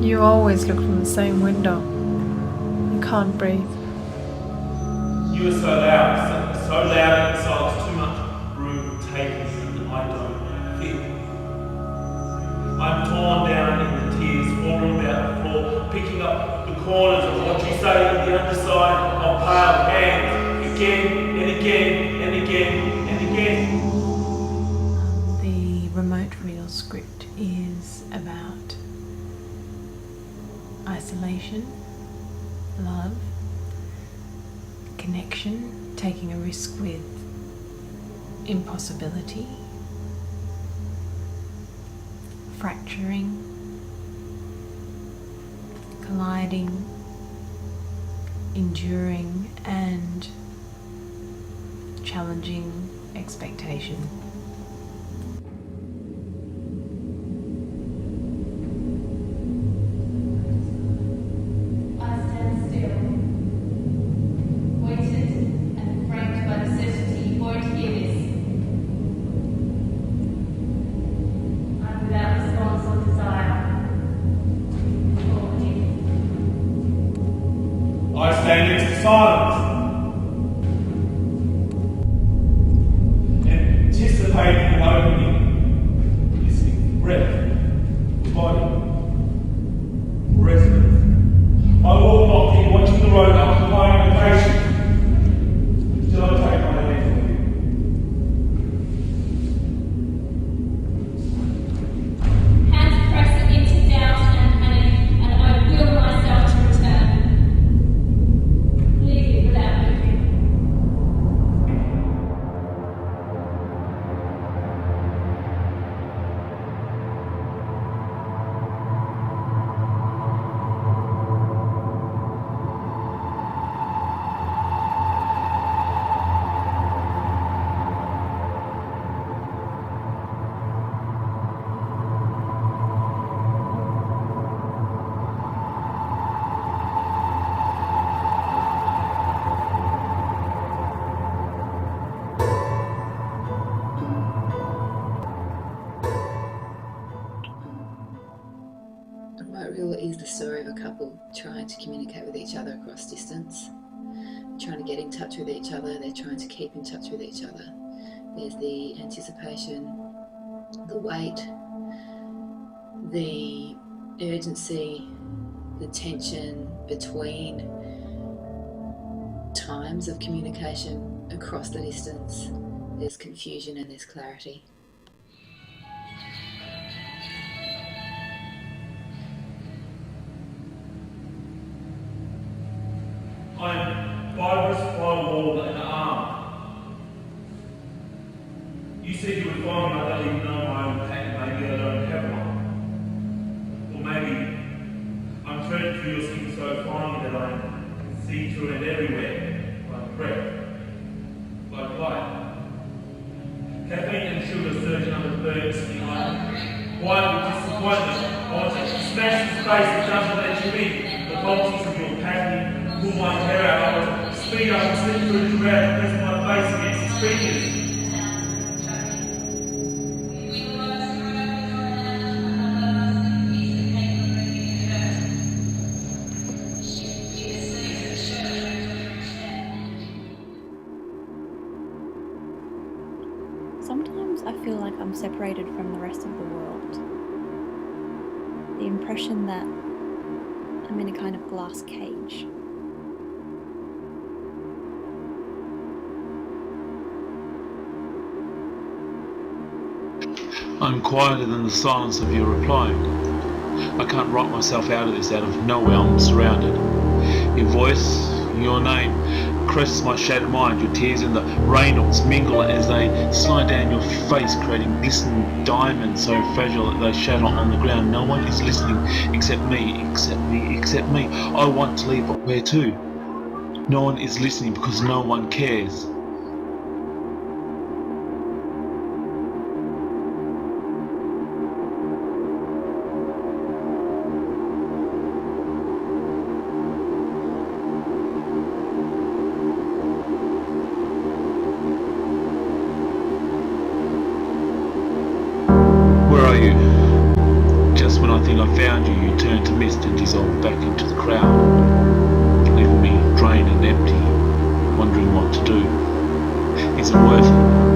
You always look from the same window. You can't breathe. You are so loud inside, it's too much room taken and I don't fit. I'm torn down in the tears, falling about the floor, picking up the corners of what you say on the underside of pale hands, again and again and again and again. The remote reel script is about isolation, love, connection, taking a risk with impossibility, fracturing, colliding, enduring, and challenging expectation. Is the story of a couple trying to communicate with each other across distance, trying to get in touch with each other, they're trying to keep in touch with each other. There's the anticipation, the wait, the urgency, the tension between times of communication across the distance. There's confusion and there's clarity. I'm fibrous firewall and armed. You said you would find me, I don't even know my own pain, maybe I don't have one. Or maybe I'm threaded through your skin so finely that I can see through it everywhere, like breath, like light. Caffeine and sugar surging under the burning skin line. Why with disappointment? I want to smash the space that doesn't let you in. The voltage of your pattern. Pull my hair out, I would speed up and slip through the crowd and press my face against the speakers. Sometimes I feel like I'm separated from the rest of the world. The impression that I'm in a kind of glass cage. I'm quieter than the silence of your reply. I can't write myself out of this, out of nowhere. I'm surrounded. Your voice, your name, crests my shattered mind. Your tears and the raindrops mingle as they slide down your face, creating glistening diamonds so fragile that they shatter on the ground. No one is listening except me, except me, except me. I want to leave, but where to? No one is listening because no one cares. think I found you, you turned to mist and dissolved back into the crowd, leaving me drained and empty, wondering what to do. Is it worth it?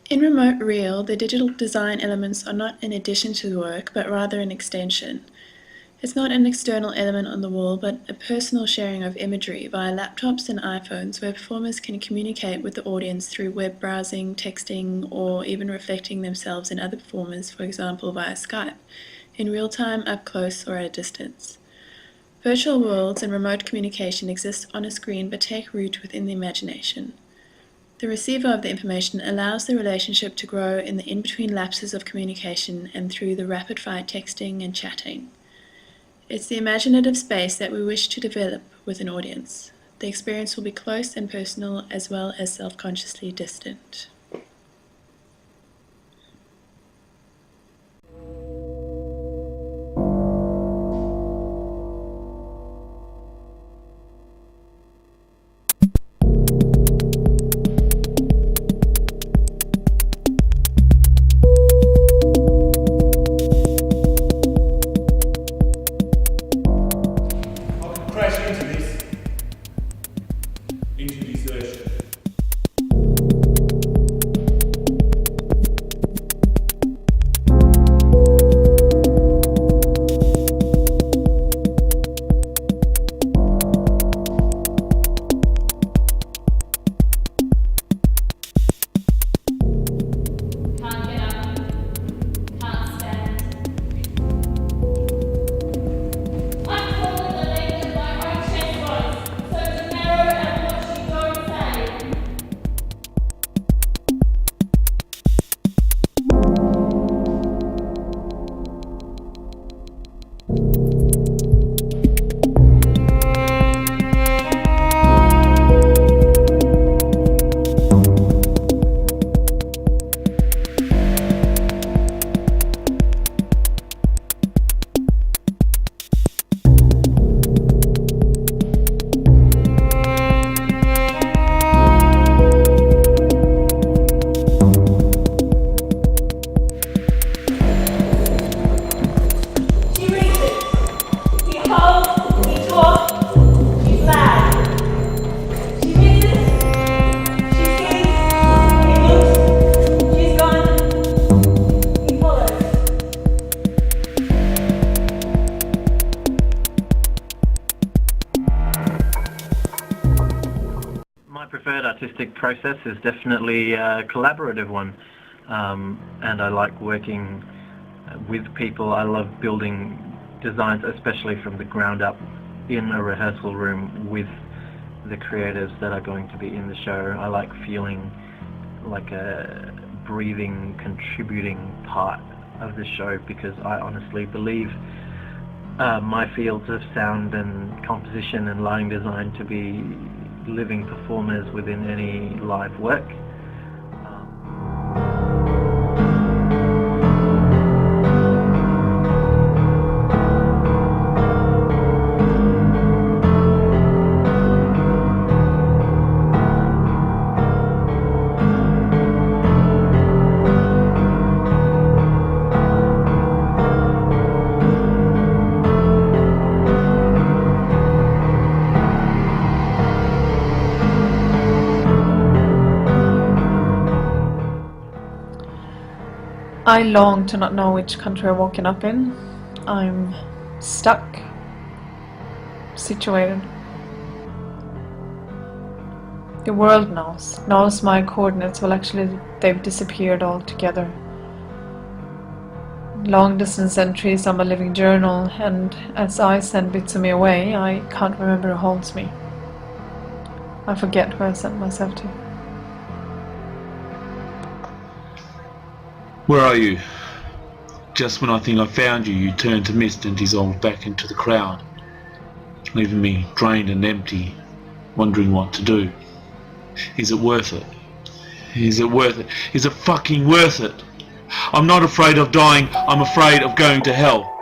In remote reel, the digital design elements are not an addition to the work, but rather an extension. It's not an external element on the wall, but a personal sharing of imagery via laptops and iPhones where performers can communicate with the audience through web browsing, texting, or even reflecting themselves in other performers, for example via Skype, in real time, up close, or at a distance. Virtual worlds and remote communication exist on a screen but take root within the imagination. The receiver of the information allows the relationship to grow in the in-between lapses of communication and through the rapid-fire texting and chatting. It's the imaginative space that we wish to develop with an audience. The experience will be close and personal as well as self-consciously distant. Artistic process is definitely a collaborative one, and I like working with people. I love building designs, especially from the ground up in a rehearsal room with the creatives that are going to be in the show. I like feeling like a breathing, contributing part of the show, because I honestly believe my fields of sound and composition and lighting design to be living performers within any live work. I long to not know which country I've woken up in. I'm stuck, situated. The world knows my coordinates. Well, actually, they've disappeared altogether. Long distance entries on my living journal, and as I send bits of me away, I can't remember who holds me. I forget where I sent myself to. Where are you? Just when I think I found you, you turn to mist and dissolve back into the crowd, leaving me drained and empty, wondering what to do. Is it worth it? Is it worth it? Is it fucking worth it? I'm not afraid of dying, I'm afraid of going to hell.